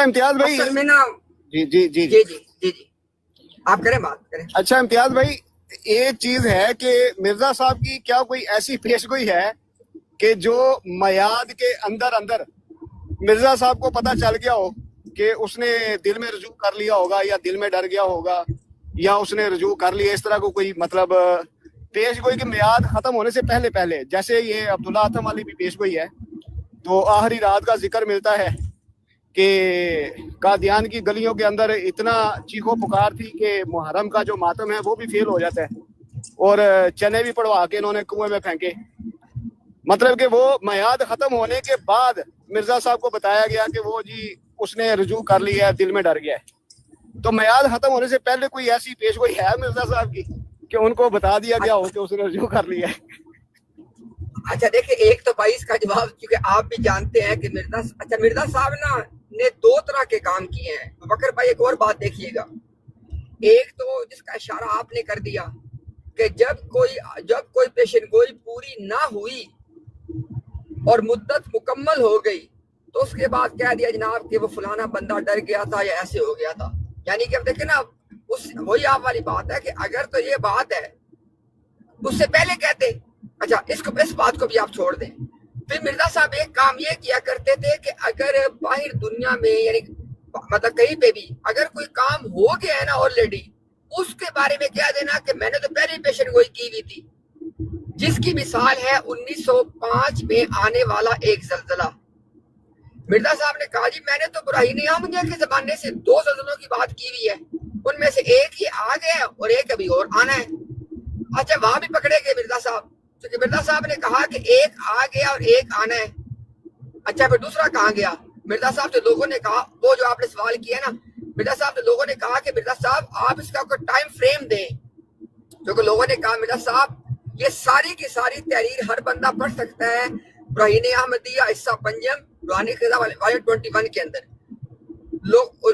इम्तियाज भाई असल में ना जी जी जी जी जी जी जी आप करें, बात करें। अच्छा इम्तियाज भाई, एक चीज है कि मिर्जा साहब की क्या कोई ऐसी पेशगोई है कि जो मयाद के अंदर अंदर मिर्जा साहब को पता चल गया हो कि उसने दिल में रजू कर लिया होगा या दिल में डर गया होगा या उसने रजू कर लिया, इस तरह को कोई मतलब पेशगोई की मियाद खत्म होने से पहले पहले, जैसे ये अब्दुल्ला आतम वाली भी पेशगोई है, तो आखिरी रात का जिक्र मिलता है कि कादियान की गलियों के अंदर इतना चीखो पुकार थी कि मुहर्रम का जो मातम है वो भी फेल हो जाता है और चने भी पड़वा के इन्होंने कुएं में फेंके। मतलब कि वो मयाद खत्म होने के बाद मिर्जा साहब को बताया गया कि वो जी उसने रजू कर लिया है, दिल में डर गया है। तो मयाद खत्म होने से पहले कोई ऐसी पेशगोई है मिर्जा साहब की कि उनको बता दिया गया हो कि उसने रजू कर लिया है? अच्छा देखिए, एक तो भाई इसका जवाब, क्योंकि आप भी जानते हैं कि मिर्जा साहब ना ने दो तरह के काम किए हैं। बकर भाई एक और बात देखिएगा, एक तो जिसका इशारा आपने कर दिया कि जब कोई पेशेनगोई पूरी ना हुई और मुद्दत मुकम्मल हो गई तो उसके बाद कह दिया जनाब कि वो फलाना बंदा डर गया था या ऐसे हो गया था। यानी कि अब देखे ना, वही आप वाली बात है कि अगर तो ये बात है उससे पहले कहते। अच्छा, इस बात को भी आप छोड़ दें। फिर मिर्जा साहब एक काम ये किया करते थे कि अगर बाहर दुनिया में यानी मतलब कहीं पे भी अगर कोई काम हो गया है ना ऑलरेडी, उसके बारे में कह देना कि मैंने तो पहले ही पेशेंट गोई की हुई थी। जिसकी मिसाल है 1905 में आने वाला एक जलजला। मिर्जा साहब ने कहा जी मैंने तो इब्राहीम अहमदिया के जमाने से दो जलजलों की बात की हुई है, उनमें से एक ही आ गया और एक अभी और आना है। अच्छा, वहां भी पकड़े गए मिर्जा साहब, क्योंकि मिर्जा साहब ने कहा कि एक आ गया और एक आना है। अच्छा, फिर दूसरा कहाँ गया? मिर्जा साहब से लोगों ने कहा, वो जो आपने सवाल किया ना, मिर्जा साहब से लोगों ने कहा कि मिर्जा साहब आप इसका कोई टाइम फ्रेम दें। क्योंकि लोगों ने कहा मिर्जा साहब ये सारी की सारी तहरीर हर बंदा पढ़ सकता है, इब्राहीम अहमदिया हिस्सा पंजम रूहानी खिज़ा वाले 21 के अंदर। लोग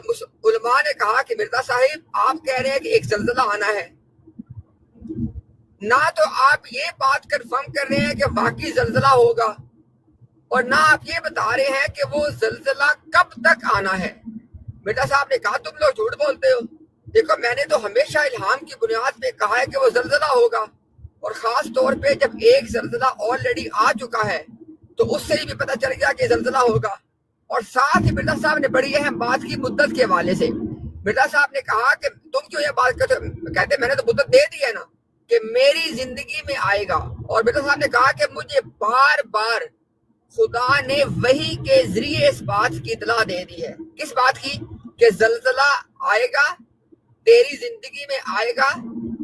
उलमा ने कहा कि मिर्जा साहिब आप कह रहे हैं कि एक जलजला आना है, ना तो आप ये बात कंफर्म कर रहे हैं कि वाकई जलजला होगा और ना आप ये बता रहे हैं कि वो जलजला कब तक आना है। मिर्जा साहब ने कहा तुम लोग झूठ बोलते हो। देखो, मैंने तो हमेशा इल्हाम की बुनियाद पे कहा है कि वो जलजला होगा, और खास तौर पे जब एक जलजला ऑलरेडी आ चुका है तो उससे ही भी पता चल गया कि जलजला होगा। और साथ ही मिर्जा साहब ने बड़ी अहम बात की मुद्दत के हवाले से। मिर्जा साहब ने कहा कि तुम क्यों ये बात कहते, मैंने तो मुद्दत दे दी है ना कि मेरी जिंदगी में आएगा। और मिर्जा साहब ने कहा कि मुझे बार बार खुदा ने वही के जरिए इस बात की इतला दे दी है। किस बात की? कि जलजला आएगा, तेरी जिंदगी में आएगा,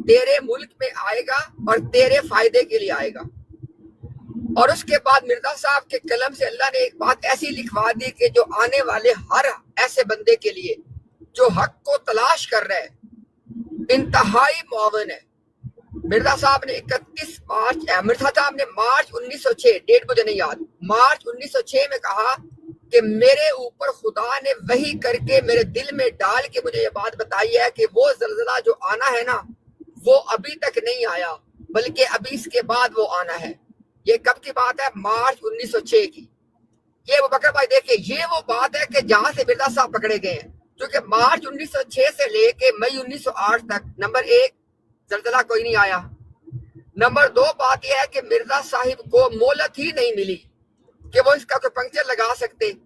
तेरे मुल्क में आएगा और तेरे फायदे के लिए आएगा। और उसके बाद मिर्जा साहब के कलम से अल्लाह ने एक बात ऐसी लिखवा दी कि जो आने वाले हर ऐसे बंदे के लिए जो हक को तलाश कर रहा है इंतहाई मुआवन है। मिर्जा साहब ने 31 मार्च मिर्जा साहब ने मार्च 1906, डेट मुझे नहीं याद, मार्च 1906 में कहा कि मेरे ऊपर खुदा ने वही करके मेरे दिल में डाल के मुझे ये बात बताई है कि वो जलजला जो आना है ना वो अभी तक नहीं आया, बल्कि अभी इसके बाद वो आना है। ये कब की बात है? मार्च 1906 की। ये वो बकर भाई देखिए, ये वो बात है कि जहां से मिर्जा साहब पकड़े गए हैं, क्योंकि मार्च 1906 से लेके मई 1908 तक नंबर 1 जलजला कोई नहीं आया। नंबर 2 बात यह है कि मिर्जा साहिब को मोहलत ही नहीं मिली कि वो इसका कोई पंक्चर लगा सकते,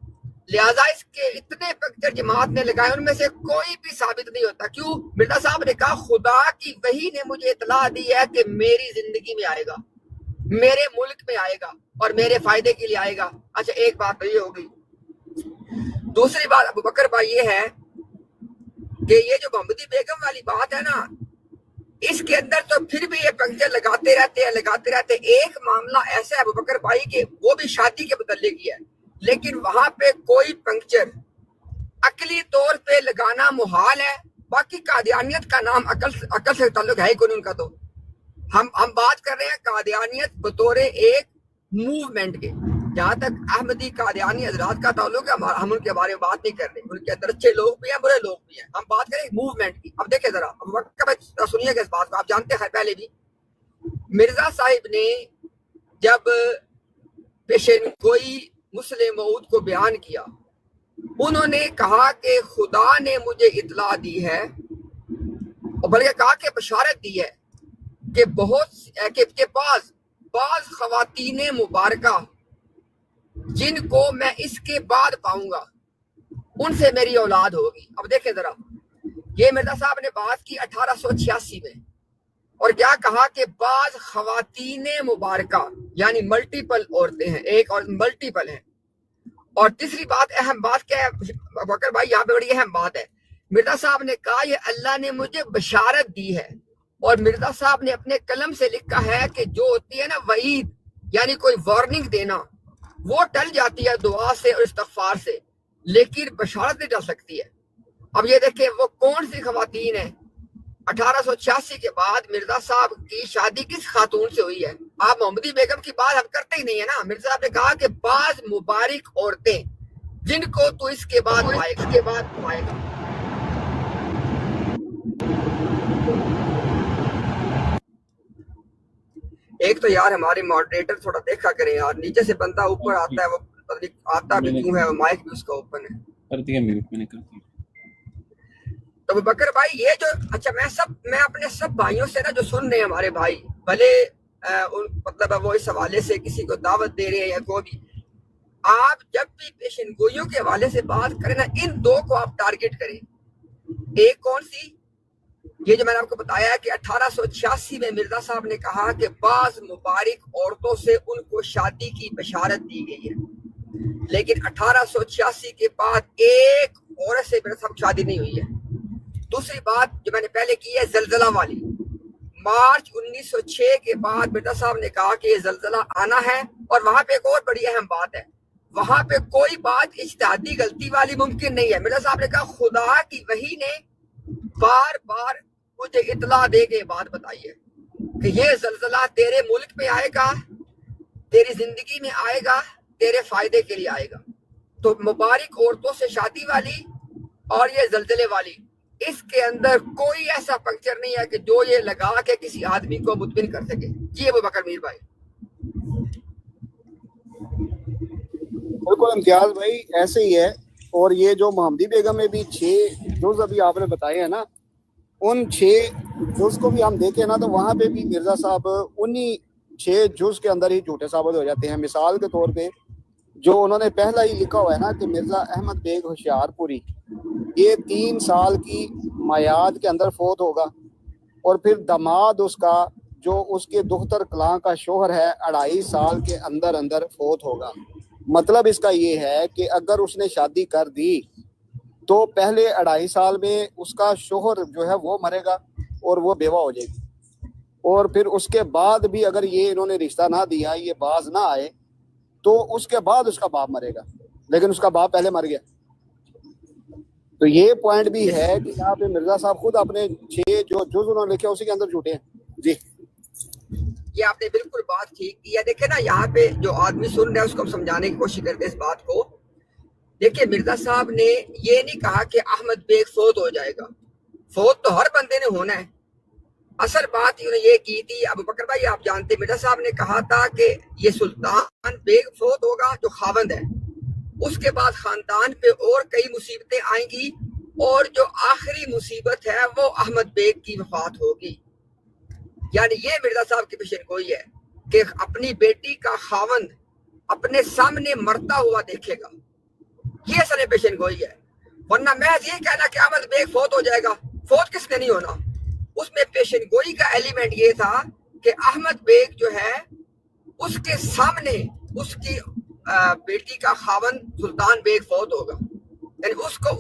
लिहाजा इसके इतने पंक्चर जमात ने लगाए उनमें से कोई भी साबित नहीं होता। क्यों? मिर्जा साहब ने कहा खुदा की वही ने मुझे इतला दी है कि मेरी जिंदगी में आएगा, मेरे मुल्क में आएगा और मेरे फायदे के लिए आएगा। अच्छा, एक बात तो ये हो गई। दूसरी बात अबू बकर भाई ये है कि ये जो मोहम्मदी बेगम वाली बात है ना, इसके अंदर तो फिर भी ये पंक्चर लगाते रहते। एक मामला ऐसा है अबू बकर भाई के, वो भी शादी के मुतल्लिक ही है, लेकिन वहां पे कोई पंक्चर अकली तौर पे लगाना मुहाल है। बाकी कादियानियत का नाम अकल से ताल्लुक है ही कोई उनका। तो हम बात कर रहे हैं कादियानियत बतौर एक मूवमेंट के। जहां तक अहमदी कादियानी हजरात का ताल्लुक है, हम उनके बारे में बात नहीं कर रहे। उनके अंदर अच्छे लोग भी हैं, बुरे लोग भी हैं। हम बात करें मूवमेंट की। अब देखिए जरा सुनिएगा इस बात को, आप जानते हैं पहले भी मिर्जा साहिब ने जब पेशेनगोई मुस्लिम मऊद को बयान किया उन्होंने कहा कि खुदा ने मुझे इतला दी है, और बल्कि कहा कि बशारत दी है कि के बाज खवातीने मुबारका जिनको मैं इसके बाद पाऊंगा, उनसे मेरी औलाद होगी। अब देखें जरा, ये मिर्जा साहब ने बात की 1886 में, और क्या कहा कि बाज खवातीने मुबारका यानी मल्टीपल औरतें हैं, एक और मल्टीपल हैं। और तीसरी बात, अहम बात क्या है बकर भाई, यहाँ पे बड़ी अहम बात है। मिर्जा साहब ने कहा ये अल्लाह ने मुझे बशारत दी है, और मिर्जा साहब ने अपने कलम से लिखा है कि जो होती है ना वईद, यानी कोई वार्निंग देना, वो टल जाती है दुआ से और इस्तगफार से, लेकिन बशारत नहीं टल सकती है। अब ये देखें वो कौन सी खवातीन है। 1886 के बाद मिर्जा साहब की शादी किस खातून से हुई है? आप मोहम्मदी बेगम की बात हम करते ही नहीं है ना। मिर्जा साहब ने कहा कि बाज मुबारक औरतें जिनको तू इसके बाद पाएगा। एक तो यार हमारे मॉडरेटर थोड़ा देखा करें यार, नीचे से बंदा ऊपर आता है, वो आता भी क्यों है, वो माइक भी उसका ओपन है। कर दिया म्यूट मैंने, कर दिया। तो बकर भाई ये जो, अच्छा मैं अपने सब भाइयों से ना जो सुन रहे हैं हमारे भाई, भले मतलब वो इस हवाले से किसी को दावत दे रहे हैं या कोई भी, आप जब भी पेशन गोइयों के हवाले से बात करें ना, इन दो को आप टारगेट करें। एक कौन सी, ये जो मैंने आपको बताया है कि 1886 में मिर्जा साहब ने कहा कि बाज मुबारक औरतों से उनको शादी की बशारत दी गई है, लेकिन 1886 के बाद एक औरत से मिर्जा साहब शादी नहीं हुई है। दूसरी बात जो मैंने पहले की है जलजला वाली, मार्च 1906 के बाद मिर्जा साहब ने कहा कि ये जलजला आना है, और वहां पे एक और बड़ी अहम बात है, वहां पे कोई बात इज्तिहादी गलती वाली मुमकिन नहीं है। मिर्जा साहब ने कहा खुदा की वही ने बार बार मुझे इतला दे के बात बताई है कि ये जलजला तेरे मुल्क में आएगा, तेरी जिंदगी में आएगा, तेरे फायदे के लिए आएगा। तो मुबारक औरतों से शादी वाली और ये जलजले वाली, इसके अंदर कोई ऐसा पंक्चर नहीं है कि जो ये लगा के किसी आदमी को मुतमिन कर सके। जी अबू बकर मीर भाई। बिल्कुल इम्तियाज भाई, ऐसे ही है। और ये जो मोहम्मदी बेगम में भी 6 जुज अभी आपने बताए हैं ना, उन 6 जुज को भी हम देखें ना तो वहाँ पे भी मिर्जा साहब उन्हीं 6 जुज के अंदर ही झूठे साबित हो जाते हैं। मिसाल के तौर पे जो उन्होंने पहला ही लिखा हुआ है ना कि मिर्जा अहमद बेग होशियारपुरी ये 3 साल की मयाद के अंदर फोत होगा, और फिर दामाद उसका जो उसके दुख्तर कलां का शोहर है 2.5 साल के अंदर अंदर फोत होगा। मतलब इसका ये है कि अगर उसने शादी कर दी तो पहले 2.5 साल में उसका शोहर जो है वो मरेगा और वो बेवा हो जाएगी, और फिर उसके बाद भी अगर ये इन्होंने रिश्ता ना दिया, ये बाज ना आए, तो उसके बाद उसका बाप मरेगा, लेकिन उसका बाप पहले मर गया। तो ये पॉइंट भी है कि यहाँ पे मिर्जा साहब खुद अपने 6 जो जुज उन्होंने लिखे उसी के अंदर झूठे हैं। जी ये आपने बिल्कुल बात ठीक की है। देखे ना, यहाँ पे जो आदमी सुन रहा है उसको हम समझाने की कोशिश करते हैं इस बात को। देखिए मिर्जा साहब ने ये नहीं कहा कि अहमद बेग फोत हो जाएगा, फोत तो हर बंदे ने होना है। असल बात उन्होंने ये की थी, अबू बकर भाई आप जानते, मिर्जा साहब ने कहा था कि ये सुल्तान बेग फोत होगा जो खावंद है, उसके बाद खानदान पे और कई मुसीबतें आएंगी, और जो आखिरी मुसीबत है वो अहमद बेग की वफात होगी। यानी ये मिर्जा साहब की पेशन गोई है कि अपनी बेटी का खावंद अपने सामने मरता हुआ देखेगा, ये सने पेशन गोई है। वरना महज ये कहना कि अहमद बेग फोत हो जाएगा, फोत किसने नहीं होना। उसमें पेशन गोई का एलिमेंट ये था कि अहमद बेग जो है उसके सामने उसकी बेटी का खावंद सुल्तान बेग फौत होगा, यानी उसको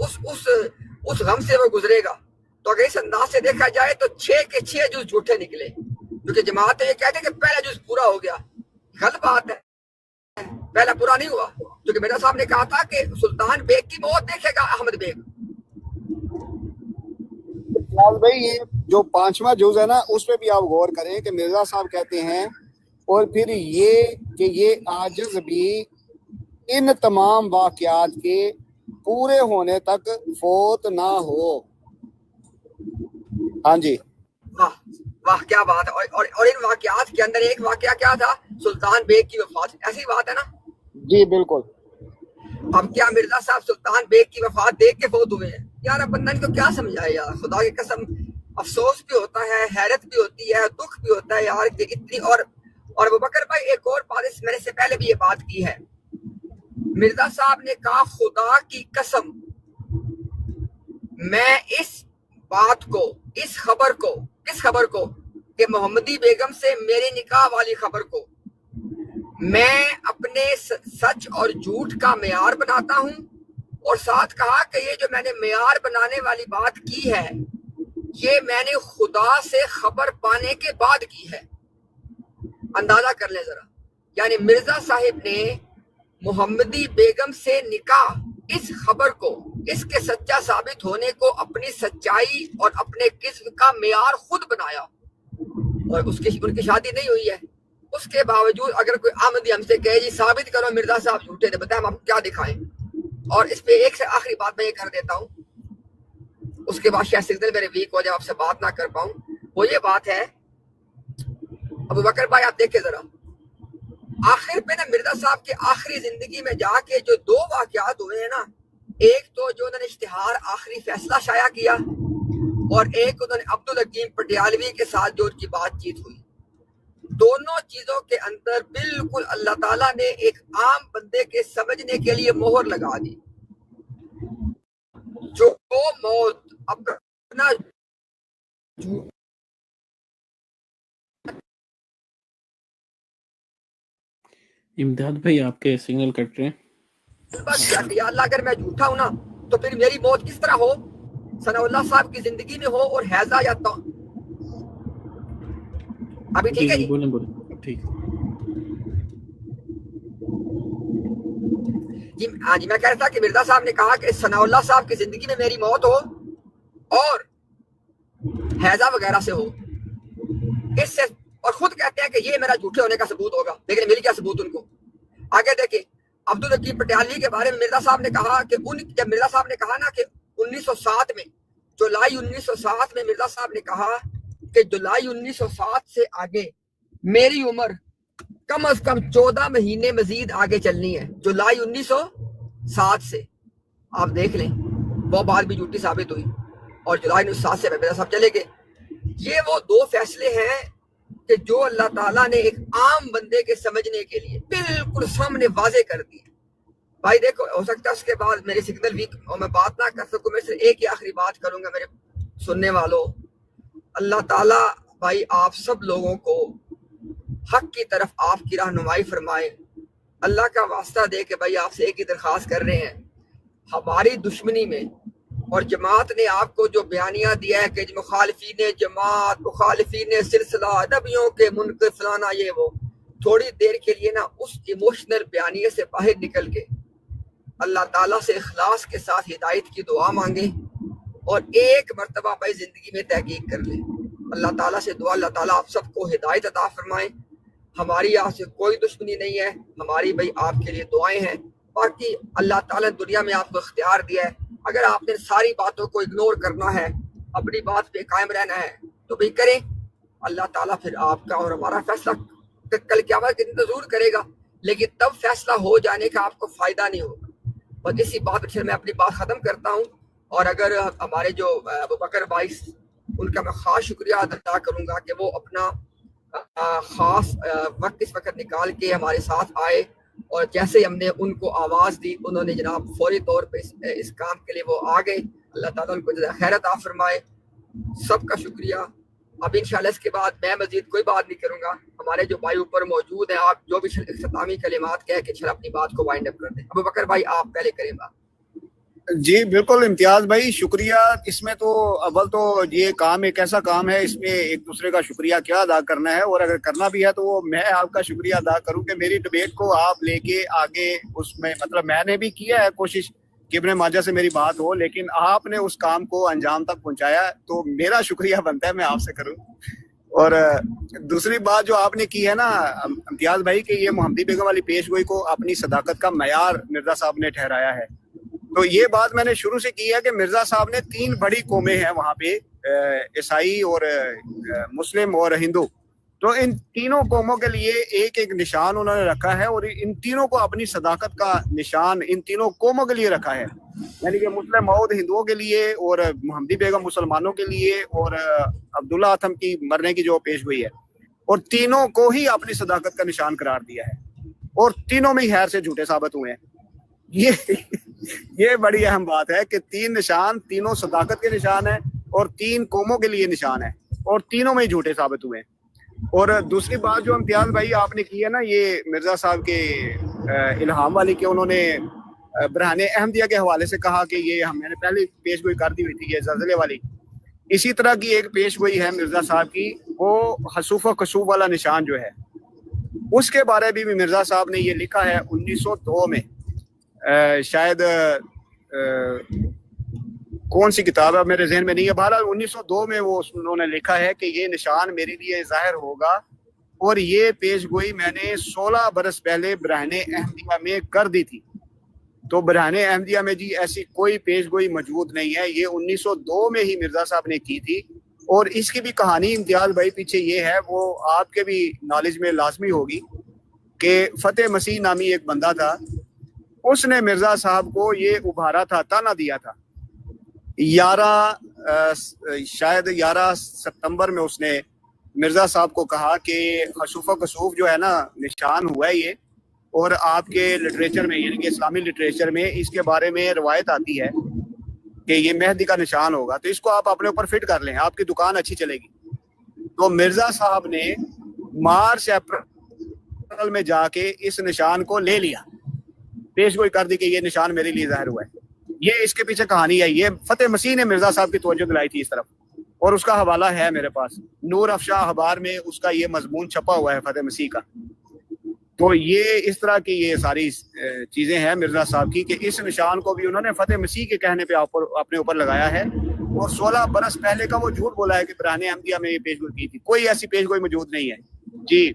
उस गम से वो गुजरेगा। तो अगर इस अंदाज से देखा जाए तो 6 के 6 जुज झूठे निकले, क्योंकि जमात ये कहते हैं कि पहला जुज पूरा हो गया। गलत बात है, पहला पूरा नहीं हुआ, क्योंकि मिर्जा साहब ने कहा था कि सुल्तान बेग की मौत देखेगा अहमद बेग। भाई ये जो 5वां जुज है ना, उस पर भी आप गौर करें कि मिर्जा साहब कहते हैं और फिर ये कि ये आजिज भी इन तमाम वाकयात के पूरे होने तक फोत ना हो। हाँ जी, वाह वाह क्या बात है। और इन वाकयात के अंदर एक वाकया क्या था, सुल्तान बेग की वफात, ऐसी बात है ना। जी बिल्कुल। اب کیا مرزا صاحب سلطان بیگ کی وفات دیکھ کے فوت ہوئے ہیں؟ یار اب بندہ ان کو کیا سمجھائے یار، خدا کی قسم افسوس بھی ہوتا ہے، حیرت بھی ہوتی ہے، دکھ بھی ہوتا ہے یار کہ اتنی. اور ابوبکر بھائی ایک اور بات، میں نے سے پہلے بھی یہ بات کی ہے، مرزا صاحب نے کہا خدا کی قسم میں اس بات کو، اس خبر کو، کس خبر کو کہ محمدی بیگم سے میرے نکاح والی خبر کو میں اپنے سچ اور جھوٹ کا معیار بناتا ہوں، اور ساتھ کہا کہ یہ جو میں نے معیار بنانے والی بات کی ہے یہ میں نے خدا سے خبر پانے کے بعد کی ہے. اندازہ کر لیں ذرا، یعنی مرزا صاحب نے محمدی بیگم سے نکاح اس خبر کو، اس کے سچا ثابت ہونے کو اپنی سچائی اور اپنے کذب کا معیار خود بنایا، اور ان کی شادی نہیں ہوئی ہے. اس کے باوجود اگر کوئی آمدی ہم سے کہے جی ثابت کرو مرزا صاحب جھوٹے تھے، بتائیں ہم آپ کیا دکھائیں. اور اس پہ ایک سے آخری بات میں یہ کر دیتا ہوں، اس کے بعد شاید سگنل میرے ویک ہو جائے، آپ سے بات نہ کر پاؤں. وہ یہ بات ہے ابوبکر بھائی آپ دیکھیں ذرا، آخر پہ نا مرزا صاحب کے آخری زندگی میں جا کے جو دو واقعات ہوئے ہیں نا، ایک تو جو انہوں نے اشتہار آخری فیصلہ شائع کیا، اور ایک انہوں نے عبدالحکیم پٹیالوی کے ساتھ جو ان کی بات چیت ہوئی، دونوں چیزوں کے اندر بالکل اللہ تعالیٰ نے ایک عام بندے کے سمجھنے کے لیے مہر لگا دی. جو موت اپنا امداد بھائی آپ کے سگنل کٹ رہے ہیں. یا اللہ اگر میں جھوٹا ہوں نا تو پھر میری موت کس طرح ہو؟ ثناء اللہ صاحب کی زندگی میں ہو اور حیضہ یا تو ابھی ٹھیک ہے جی بولیں ٹھیک جی. ہاں جی میں کہہ رہا تھا کہ مرزا صاحب نے کہا کہ ثناء اللہ صاحب کی زندگی میں میری موت ہو اور حیضہ وغیرہ سے ہو، اس سے، اور خود کہتے ہیں کہ یہ میرا جھوٹے ہونے کا ثبوت ہوگا. لیکن مل کیا ثبوت ان کو؟ آگے دیکھیں عبدالحکیم پٹیالوی کے بارے میں مرزا صاحب نے کہا کہ جب مرزا صاحب نے کہا نا کہ 1907 میں، جولائی 1907 میں مرزا صاحب نے کہا کہ جولائی 1907 سے آگے میری عمر کم از کم 14 مہینے مزید آگے چلنی ہے. جولائی 1907 سے آپ دیکھ لیں، وہ بات بھی جھوٹی ثابت ہوئی، اور جولائی 1907 سے مرزا صاحب چلے گئے. یہ وہ دو فیصلے ہیں کہ جو اللہ تعالیٰ نے ایک عام بندے کے سمجھنے کے لیے بالکل سامنے واضح کر دی. بھائی دیکھو، ہو سکتا ہے اس کے بعد میری سگنل ویک اور میں بات نہ کر سکوں، میں صرف ایک ہی آخری بات کروں گا میرے سننے والوں. اللہ تعالیٰ بھائی آپ سب لوگوں کو حق کی طرف آپ کی رہنمائی فرمائے. اللہ کا واسطہ دے کہ بھائی آپ سے ایک ہی درخواست کر رہے ہیں، ہماری دشمنی میں اور جماعت نے آپ کو جو بیانیہ دیا ہے کہ مخالفین جماعت، مخالفین سلسلہ، نبیوں کے منکر فلانا یہ وہ، تھوڑی دیر کے لیے نا اس ایموشنل بیانیے سے باہر نکل کے اللہ تعالیٰ سے اخلاص کے ساتھ ہدایت کی دعا مانگیں، اور ایک مرتبہ بھائی زندگی میں تحقیق کر لیں. اللہ تعالیٰ سے دعا، اللہ تعالیٰ آپ سب کو ہدایت عطا فرمائیں. ہماری آپ سے کوئی دشمنی نہیں ہے، ہماری بھائی آپ کے لیے دعائیں ہیں. باقی اللہ تعالیٰ نے دنیا میں آپ کو اختیار دیا ہے، اگر آپ نے ساری باتوں کو اگنور کرنا ہے، اپنی بات پہ قائم رہنا ہے تو بھی کریں. اللہ تعالیٰ پھر آپ کا اور ہمارا فیصلہ کل قیامت کے دن ضرور کرے گا، لیکن تب فیصلہ ہو جانے کا آپ کو فائدہ نہیں ہوگا. اور اسی بات پھر میں اپنی بات ختم کرتا ہوں. اور اگر ہمارے جو ابوبکر بھائی، ان کا میں خاص شکریہ ادا کروں گا کہ وہ اپنا خاص وقت اس وقت نکال کے ہمارے ساتھ آئے، اور جیسے ہم نے ان کو آواز دی انہوں نے جناب فوری طور پہ اس کام کے لیے وہ آ گئے. اللہ تعالیٰ ان کو خیر عطا فرمائے. سب کا شکریہ. اب انشاءاللہ اس کے بعد میں مزید کوئی بات نہیں کروں گا. ہمارے جو بھائی اوپر موجود ہیں، آپ جو بھی اختتامی کلمات کہہ کے اپنی بات کو وائنڈ اپ کر دیں. ابوبکر بھائی آپ پہلے کریں بات. جی بالکل امتیاز بھائی شکریہ. اس میں تو اول تو یہ کام ایک ایسا کام ہے، اس میں ایک دوسرے کا شکریہ کیا ادا کرنا ہے، اور اگر کرنا بھی ہے تو وہ میں آپ کا شکریہ ادا کروں کہ میری ڈبیٹ کو آپ لے کے آگے، اس میں مطلب میں نے بھی کیا ہے کوشش کہ ابن ماجہ سے میری بات ہو، لیکن آپ نے اس کام کو انجام تک پہنچایا، تو میرا شکریہ بنتا ہے میں آپ سے کروں. اور دوسری بات جو آپ نے کی ہے نا امتیاز بھائی کہ یہ محمدی بیگم والی پیش گوئی کو اپنی صداقت کا معیار مرزا صاحب نے ٹھہرایا ہے، تو یہ بات میں نے شروع سے کی ہے کہ مرزا صاحب نے 3 بڑی قومیں ہیں وہاں پہ، عیسائی اور مسلم اور ہندو، تو ان تینوں قوموں کے لیے ایک ایک نشان انہوں نے رکھا ہے، اور ان تینوں کو اپنی صداقت کا نشان ان تینوں قوموں کے لیے رکھا ہے، یعنی کہ مسلم موعود ہندوؤں کے لیے، اور محمدی بیگم مسلمانوں کے لیے، اور عبداللہ اتم کی مرنے کی جو پیش گوئی ہے، اور تینوں کو ہی اپنی صداقت کا نشان قرار دیا ہے، اور تینوں میں ہی خیر سے جھوٹے ثابت ہوئے ہیں۔ یہ بڑی اہم بات ہے کہ تین نشان تینوں صداقت کے نشان ہیں اور تین قوموں کے لیے نشان ہے، اور تینوں میں ہی جھوٹے ثابت ہوئے ہیں۔ اور دوسری بات جو امتیاز بھائی آپ نے کی ہے نا، یہ مرزا صاحب کے الہام والی، کہ انہوں نے برہان احمدیہ کے حوالے سے کہا کہ یہ میں نے پہلے پیش گوئی کر دی ہوئی تھی، یہ زلزلے والی۔ اسی طرح کی ایک پیش گوئی ہے مرزا صاحب کی، وہ حسوف و کسوف والا نشان جو ہے، اس کے بارے میں بھی مرزا صاحب نے یہ لکھا ہے 1902 میں، شاید کون سی کتاب ہے میرے ذہن میں نہیں ہے، بہرحال 1902 میں وہ انہوں نے لکھا ہے کہ یہ نشان میرے لیے ظاہر ہوگا، اور یہ پیش گوئی میں نے 16 برس پہلے برہان احمدیہ میں کر دی تھی۔ تو برہان احمدیہ میں جی ایسی کوئی پیش گوئی موجود نہیں ہے، یہ 1902 میں ہی مرزا صاحب نے کی تھی۔ اور اس کی بھی کہانی امتیاز بھائی پیچھے یہ ہے، وہ آپ کے بھی نالج میں لازمی ہوگی، کہ فتح مسیح نامی ایک بندہ تھا، اس نے مرزا صاحب کو یہ ابھارا تھا، تانا دیا تھا۔ 11 ستمبر میں اس نے مرزا صاحب کو کہا کہ حسوف و کسوف جو ہے نا نشان ہوا ہے یہ، اور آپ کے لٹریچر میں یعنی کہ اسلامی لٹریچر میں اس کے بارے میں روایت آتی ہے کہ یہ مہدی کا نشان ہوگا، تو اس کو آپ اپنے اوپر فٹ کر لیں، آپ کی دکان اچھی چلے گی۔ تو مرزا صاحب نے مارچ اپریل میں جا کے اس نشان کو لے لیا، پیش گوئی کر دی کہ یہ نشان میرے لیے ظاہر ہوا ہے۔ یہ اس کے پیچھے کہانی ہے، یہ فتح مسیح نے مرزا صاحب کی توجہ دلائی تھی اس طرف، اور اس کا حوالہ ہے میرے پاس، نور افشاں اخبار میں اس کا یہ مضمون چھپا ہوا ہے فتح مسیح کا۔ تو یہ اس طرح کی یہ ساری چیزیں ہیں مرزا صاحب کی، کہ اس نشان کو بھی انہوں نے فتح مسیح کے کہنے پہ اپنے اوپر لگایا ہے، اور 16 برس پہلے کا وہ جھوٹ بولا ہے کہ برہان احمدیہ میں یہ پیش گوئی کی تھی، کوئی ایسی پیش گوئی موجود نہیں ہے جی۔